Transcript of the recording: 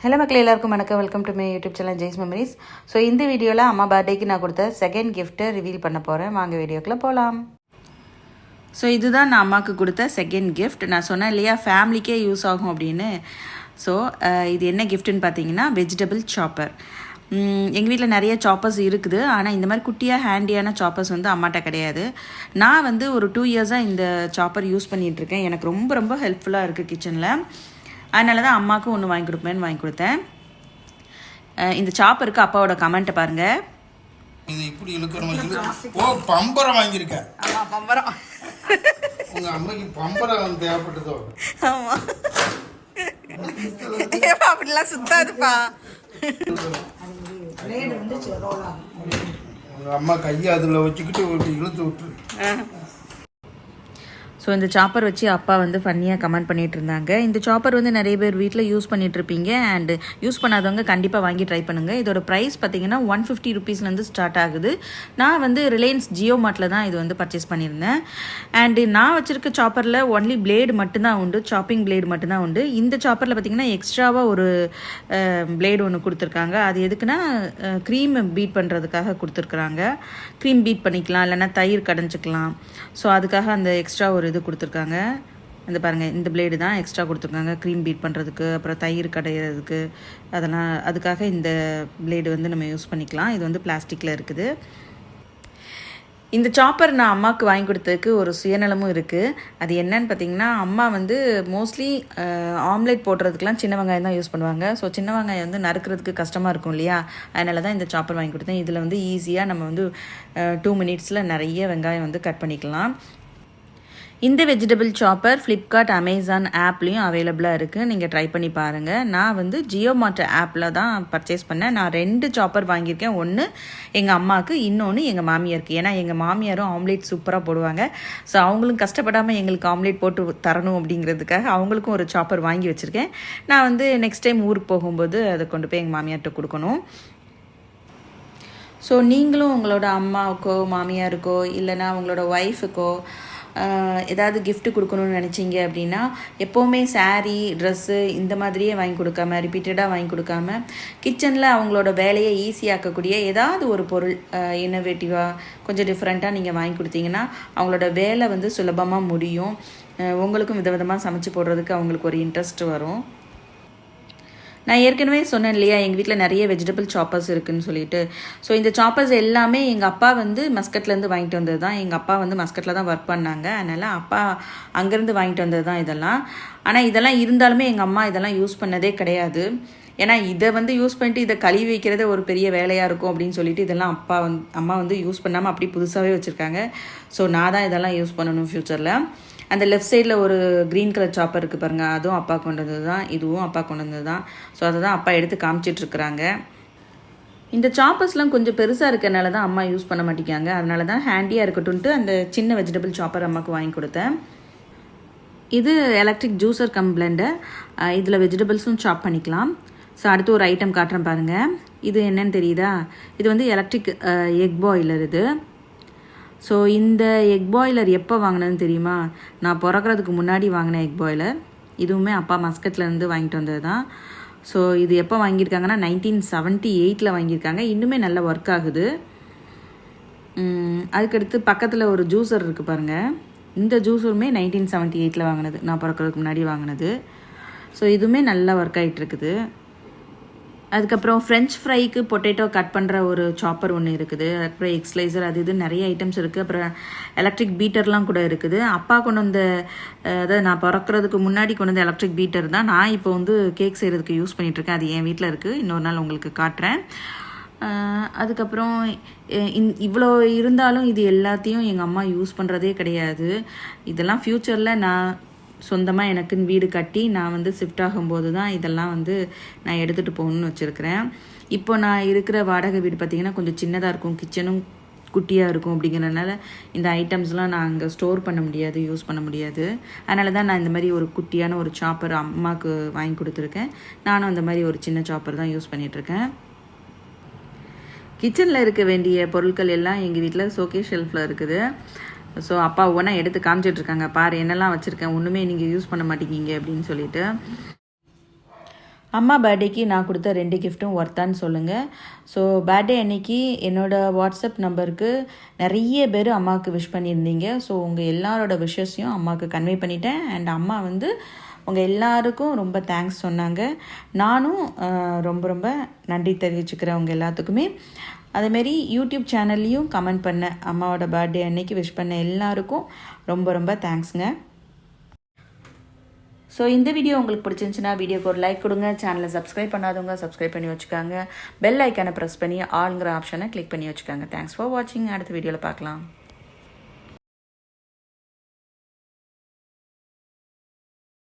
Hello மக்கள் எல்லாருக்கும் வணக்கம். Welcome to my YouTube channel Jai's memories. So இந்த வீடியோவில் அம்மா பர்த்டேக்கு நான் கொடுத்த செகண்ட் கிஃப்ட்டை ரிவீல் பண்ண போகிறேன். வாங்க வீடியோக்குள்ளே போகலாம். ஸோ இதுதான் நான் அம்மாவுக்கு கொடுத்த செகண்ட் கிஃப்ட். நான் சொன்னேன் இல்லையா ஃபேமிலிக்கே யூஸ் ஆகும் அப்படின்னு. ஸோ இது என்ன கிஃப்ட்டுன்னு பார்த்தீங்கன்னா வெஜிடபிள் சாப்பர். எங்கள் வீட்டில் நிறைய சாப்பர்ஸ் இருக்குது, ஆனால் இந்த மாதிரி குட்டியாக ஹேண்டியான சாப்பர்ஸ் வந்து அம்மாட்ட கிடையாது. நான் வந்து ஒரு 2 இயர்ஸாக இந்த சாப்பர் யூஸ் பண்ணிகிட்ருக்கேன். எனக்கு ரொம்ப ரொம்ப ஹெல்ப்ஃபுல்லாக இருக்குது கிச்சனில். அதனால தான் அம்மாவுக்கும் ஒன்று வாங்கி கொடுத்தேன். இந்த சாப்பருக்கு அப்பாவோட கமெண்ட்டை பாருங்க. இது இப்படி இழுக்கணும். ஓ பம்பரம் வாங்கியிருக்கேன். ஆமா பம்பரம். உங்க அம்மைக்கு பம்பரம் தேவைப்பட்டதோ? ஆமா. அப்படிலாம் சுத்தாதுப்பா. உங்க அம்மா கையை அதில் வச்சுக்கிட்டு இழுத்து விட்டுரு. ஸோ இந்த சாப்பர் வச்சு அப்பா வந்து ஃபன்னியாக கமெண்ட் பண்ணிகிட்டு இருந்தாங்க. இந்த சாப்பர் வந்து நிறைய பேர் வீட்டில் யூஸ் பண்ணிகிட்ருப்பீங்க. அண்டு யூஸ் பண்ணாதவங்க கண்டிப்பாக வாங்கி ட்ரை பண்ணுங்கள். இதோட ப்ரைஸ் பார்த்தீங்கன்னா 150 ருபீஸ்லேருந்து ஸ்டார்ட் ஆகுது. நான் வந்து ரிலையன்ஸ் ஜியோ மார்ட்டில் தான் இது வந்து பர்ச்சேஸ் பண்ணியிருந்தேன். அண்டு நான் வச்சுருக்க சாப்பரில் ஒன்லி பிளேடு மட்டும்தான் உண்டு, சாப்பிங் பிளேடு மட்டும்தான் உண்டு. இந்த சாப்பரில் பார்த்திங்கன்னா எக்ஸ்ட்ராவாக ஒரு பிளேடு ஒன்று கொடுத்துருக்காங்க. அது எதுக்குன்னா க்ரீம் பீட் பண்ணுறதுக்காக கொடுத்துருக்குறாங்க. க்ரீம் பீட் பண்ணிக்கலாம், இல்லைன்னா தயிர் கடைஞ்சிக்கலாம். ஸோ அதுக்காக அந்த எக்ஸ்ட்ரா ஒரு இது கொடுத்துருக்காங்க. இந்த பாருங்கள், இந்த பிளேடு தான் எக்ஸ்ட்ரா கொடுத்துருக்காங்க க்ரீம் பீட் பண்ணுறதுக்கு, அப்புறம் தயிர் கடையிறதுக்கு. அதெல்லாம் அதுக்காக இந்த பிளேடு வந்து நம்ம யூஸ் பண்ணிக்கலாம். இது வந்து பிளாஸ்டிக்கில் இருக்குது. இந்த சாப்பர் நான் அம்மாவுக்கு வாங்கி கொடுத்ததுக்கு ஒரு சுயநலமும் இருக்குது. அது என்னன்னு பார்த்தீங்கன்னா, அம்மா வந்து மோஸ்ட்லி ஆம்லேட் போடுறதுக்கெலாம் சின்ன வெங்காயம் தான் யூஸ் பண்ணுவாங்க. ஸோ சின்ன வெங்காயம் வந்து நறுக்கிறதுக்கு கஷ்டமாக இருக்கும் இல்லையா, அதனால தான் இந்த சாப்பர் வாங்கி கொடுத்தேன். இதில் வந்து ஈஸியாக நம்ம வந்து 2 மினிட்ஸில் நிறைய வெங்காயம் வந்து கட் பண்ணிக்கலாம். இந்த வெஜிடபிள் சாப்பர் ஃப்ளிப்கார்ட், அமேசான் ஆப்லேயும் அவைலபிளாக இருக்குது. நீங்கள் ட்ரை பண்ணி பாருங்கள். நான் வந்து ஜியோ மார்ட் ஆப்பில் தான் பர்ச்சேஸ் பண்ணேன். நான் 2 சாப்பர் வாங்கியிருக்கேன். ஒன்று எங்கள் அம்மாவுக்கு, இன்னொன்று எங்கள் மாமியாருக்கு. ஏன்னா எங்கள் மாமியாரும் ஆம்லேட் சூப்பராக போடுவாங்க. ஸோ அவங்களும் கஷ்டப்படாமல் எங்களுக்கு ஆம்லேட் போட்டு தரணும் அப்படிங்கிறதுக்காக அவங்களுக்கும் ஒரு சாப்பர் வாங்கி வச்சுருக்கேன். நான் வந்து நெக்ஸ்ட் டைம் ஊருக்கு போகும்போது அதை கொண்டு போய் எங்கள் மாமியார்கிட்ட கொடுக்கணும். ஸோ நீங்களும் உங்களோட அம்மாவுக்கோ மாமியாருக்கோ இல்லைனா உங்களோட ஒய்ஃபுக்கோ ஏதாவது கிஃப்ட்டு கொடுக்கணும்னு நினச்சிங்க அப்படின்னா, எப்போவுமே சாரீ, ட்ரெஸ்ஸு இந்த மாதிரியே வாங்கி கொடுக்காம, ரிப்பீட்டடாக வாங்கி கொடுக்காம, கிச்சனில் அவங்களோட வேலையை ஈஸியாக்கக்கூடிய ஏதாவது ஒரு பொருள் இன்னோவேட்டிவாக கொஞ்சம் டிஃப்ரெண்ட்டாக நீங்கள் வாங்கி கொடுத்தீங்கன்னா அவங்களோட வேலை வந்து சுலபமாக முடியும். உங்களுக்கும் விதவிதமாக சமைச்சு போடுறதுக்கு அவங்களுக்கு ஒரு இன்ட்ரெஸ்ட் வரும். நான் ஏற்கனவே சொன்னேன் இல்லையா, எங்கள் வீட்டில் நிறைய வெஜிடபிள் சாப்பர்ஸ் இருக்குதுன்னு சொல்லிட்டு. ஸோ இந்த சாப்பர்ஸ் எல்லாமே எங்கள் அப்பா வந்து மஸ்கட்லேருந்து வாங்கிட்டு வந்தது தான். எங்கள் அப்பா வந்து மஸ்கட்டில் தான் ஒர்க் பண்ணாங்க. அதனால் அப்பா அங்கேருந்து வாங்கிட்டு வந்தது தான் இதெல்லாம். ஆனால் இதெல்லாம் இருந்தாலுமே எங்கள் அம்மா இதெல்லாம் யூஸ் பண்ணதே கிடையாது. ஏன்னா இதை வந்து யூஸ் பண்ணிட்டு இதை கழுவி வைக்கிறதே ஒரு பெரிய வேலையாக இருக்கும் அப்படின்னு சொல்லிட்டு இதெல்லாம் அம்மா வந்து யூஸ் பண்ணாமல் அப்படி புதுசாகவே வச்சுருக்காங்க. ஸோ நான் தான் இதெல்லாம் யூஸ் பண்ணணும் ஃப்யூச்சரில். அந்த லெஃப்ட் சைடில் ஒரு க்ரீன் கலர் சாப்பர் இருக்குது பாருங்கள், அதுவும் அப்பா கொண்டு வந்தது தான். இதுவும் அப்பா கொண்டு வந்தது தான். ஸோ அதை தான் அப்பா எடுத்து காமிச்சிட்ருக்குறாங்க. இந்த சாப்பர்ஸ்லாம் கொஞ்சம் பெருசாக இருக்கிறனால தான் அம்மா யூஸ் பண்ண மாட்டேங்காங்க. அதனால தான் ஹேண்டியாக இருக்கட்டும்ட்டு அந்த சின்ன வெஜிடபிள் சாப்பர் அம்மாவுக்கு வாங்கி கொடுத்தேன். இது எலக்ட்ரிக் ஜூஸர் கம் பிளெண்டர். இதில் வெஜிடபிள்ஸும் சாப் பண்ணிக்கலாம். ஸோ அடுத்து ஒரு ஐட்டம் காட்டுறேன் பாருங்கள். இது என்னன்னு தெரியுதா, இது வந்து எலக்ட்ரிக் எக் பாய்லர். இது ஸோ இந்த எக் பாய்லர் எப்போ வாங்கினதுன்னு தெரியுமா? நான் பிறக்கிறதுக்கு முன்னாடி வாங்கின எக் பாய்லர். இதுவுமே அப்பா மஸ்கட்லேருந்து வாங்கிட்டு வந்தது தான். ஸோ இது எப்போ வாங்கியிருக்காங்கன்னா 1978 வாங்கியிருக்காங்க. இன்னுமே நல்லா ஒர்க் ஆகுது. அதுக்கடுத்து பக்கத்தில் ஒரு ஜூஸர் இருக்குது பாருங்கள். இந்த ஜூஸருமே 1978 வாங்கினது, நான் பிறக்கிறதுக்கு முன்னாடி வாங்கினது. ஸோ இதுவுமே நல்லா ஒர்க் ஆகிட்டு இருக்குது. அதுக்கப்புறம் ஃப்ரெஞ்ச் ஃப்ரைக்கு பொட்டேட்டோ கட் பண்ணுற ஒரு சாப்பர் ஒன்று இருக்குது. அதுக்கப்புறம் எக்ஸ்லைசர், அது இது நிறைய ஐட்டம்ஸ் இருக்குது. அப்புறம் எலக்ட்ரிக் பீட்டர்லாம் கூட இருக்குது. அப்பா கொண்டு வந்த, அதாவது நான் பிறக்கிறதுக்கு முன்னாடி கொண்டு வந்த எலக்ட்ரிக் பீட்டர் தான் நான் இப்போ வந்து கேக் செய்கிறதுக்கு யூஸ் பண்ணிகிட்ருக்கேன். அது என் வீட்டில் இருக்குது. இன்னொரு நாள் உங்களுக்கு காட்டுறேன். அதுக்கப்புறம் இவ்வளோ இருந்தாலும் இது எல்லாத்தையும் எங்கள் அம்மா யூஸ் பண்ணுறதே கிடையாது. இதெல்லாம் ஃப்யூச்சரில் நான் சொந்தமாக எனக்குன்னு வீடு கட்டி நான் வந்து ஷிஃப்ட் ஆகும்போது தான் இதெல்லாம் வந்து நான் எடுத்துகிட்டு போகணுன்னு வச்சுருக்கிறேன். இப்போ நான் இருக்கிற வாடகை வீடு பார்த்திங்கன்னா கொஞ்சம் சின்னதாக இருக்கும், கிச்சனும் குட்டியாக இருக்கும். அப்படிங்கிறதுனால இந்த ஐட்டம்ஸ்லாம் நான் அங்கே ஸ்டோர் பண்ண முடியாது, யூஸ் பண்ண முடியாது. அதனால தான் நான் இந்த மாதிரி ஒரு குட்டியான ஒரு சாப்பர் அம்மாவுக்கு வாங்கி கொடுத்துருக்கேன். நானும் அந்த மாதிரி ஒரு சின்ன சாப்பர் தான் யூஸ் பண்ணிகிட்ருக்கேன். கிச்சனில் இருக்க வேண்டிய பொருட்கள் எல்லாம் எங்கள் வீட்டில் ஷோகேஸ் ஷெல்ஃபில் இருக்குது. ஸோ அப்பா ஒவ்வொன்றா எடுத்து காமிச்சிட்ருக்காங்க, பாரு என்னெல்லாம் வச்சுருக்கேன், ஒன்றுமே நீங்கள் யூஸ் பண்ண மாட்டேங்கிங்க அப்படின்னு சொல்லிட்டு. அம்மா பர்த்டேக்கு நான் கொடுத்த 2 கிஃப்ட்டும் ஒர்த்தான்னு சொல்லுங்கள். ஸோ பர்த்டே அன்னைக்கு என்னோடய வாட்ஸ்அப் நம்பருக்கு நிறைய பேர் அம்மாவுக்கு விஷ் பண்ணியிருந்தீங்க. ஸோ உங்கள் எல்லாரோட விஷஸையும் அம்மாவுக்கு கன்வே பண்ணிட்டேன். அண்ட் அம்மா வந்து உங்கள் எல்லாருக்கும் ரொம்ப தேங்க்ஸ் சொன்னாங்க. நானும் ரொம்ப ரொம்ப நன்றி தெரிவிச்சுக்கிறேன் உங்கள் எல்லாத்துக்குமே. அதேமாரி யூடியூப் சேனல்லையும் கமெண்ட் பண்ண அம்மாவோட பர்த்டே அன்னைக்கு விஷ் பண்ண எல்லாருக்கும் ரொம்ப ரொம்ப தேங்க்ஸுங்க. ஸோ இந்த வீடியோ உங்களுக்கு பிடிச்சிருந்துச்சுன்னா வீடியோக்கு ஒரு லைக் கொடுங்க. சேனலை சப்ஸ்கிரைப் பண்ணாதவங்க சப்ஸ்கிரைப் பண்ணி வச்சுக்காங்க. பெல் ஐக்கானை ப்ரெஸ் பண்ணி ஆல்ங்கிற ஆப்ஷனை கிளிக் பண்ணி வச்சுக்காங்க. தேங்க்ஸ் ஃபார் வாட்சிங். அடுத்த வீடியோவில் பார்க்கலாம்.